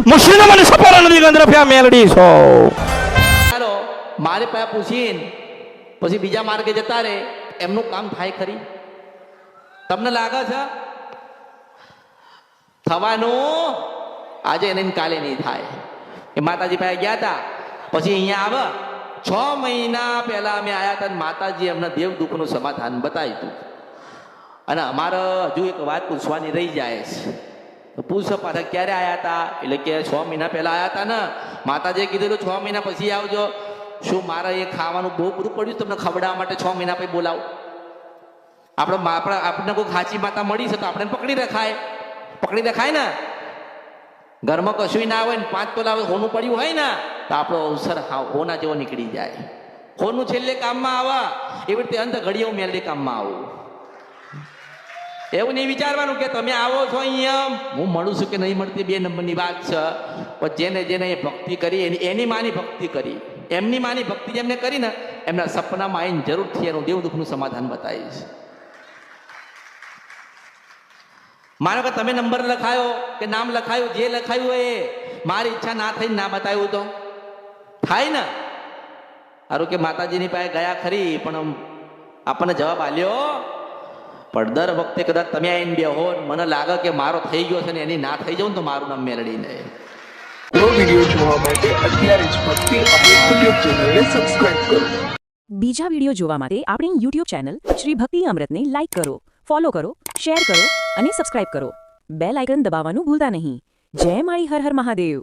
મુશીનો મને સપોરા નદી ગંદ્રફ્યા મેલડી છો ચાલો મારે પાસે પૂછીને પછી બીજા માર્ગે જતા રહે એમનું કામ થાય ખરી? તમને લાગે છે થવાનું? આજે એને કાલે નહીં થાય. એ માતાજી પાસે ગયા હતા, પછી અહીંયા આવે 6 મહિના પહેલા અમે આવ્યા હતા, માતાજી એમના દેવ દુઃખનું સમાધાન બતાવ્યું હતું. અને અમારે હજુ એક વાત પૂછવાની રહી જાય છે. પૂછ પાછા ક્યારે આવ્યા હતા? એટલે કે 6 મહિના પહેલા આવ્યા હતા ને. માતાજીએ કીધું 6 મહિના પછી આવજો. શું મારે એ ખાવાનું બહુ બધું પડ્યું તમને ખવડાવવા માટે 6 મહિના પછી બોલાવો? આપણે કોઈ ખાચી માતા મળી છે તો આપણે પકડી રખાય ને. ઘરમાં કશું ના હોય ને 5 તોલા હોનું પડ્યું હોય ને તો આપણો અવસર હોના જેવો નીકળી જાય. હોનું છેલ્લે કામમાં આવે, એવી રીતે અંત ઘડીઓ મેળે કામમાં આવું. એવું નહીં વિચારવાનું કે તમે આવો છો અહીંયા હું મળું છું કે નહીં મળતી 2 નંબરની વાત છે. પણ જેને એ ભક્તિ કરી એની માની ભક્તિ કરી, એમની માની ભક્તિ જેમને કરી ને એમના સપનામાં આવીને જરૂરથી એનું દેવ દુઃખનું સમાધાન બતાવીશ. માનો કે તમે નંબર લખાયો કે નામ લખાયું, જે લખાયું હોય એ મારી ઈચ્છા ના થઈને ના બતાવ્યું તો થાય ને. સારું કે માતાજીની પાસે ગયા ખરી પણ આપણને જવાબ આલ્યો. પણ દર વખતે કદાચ તમે આવીને બેહો, મને લાગે કે મારો થઈ ગયો છે ને એની ના થઈ જાઉં તો મારું નામ મેળવી લે. નવો વિડીયો જોવા માટે અત્યારે જ ભક્તિ અમૃત યુટ્યુબ ચેનલને સબસ્ક્રાઇબ કરો. બીજા વિડીયો જોવા માટે આપણી યુટ્યુબ ચેનલ શ્રી ભક્તિ અમૃતને લાઇક કરો, ફોલો કરો, શેર કરો અને સબસ્ક્રાઇબ કરો. બેલ આઇકન દબાવવાનું ભૂલતા નહીં. જય માળી હર હર મહાદેવ.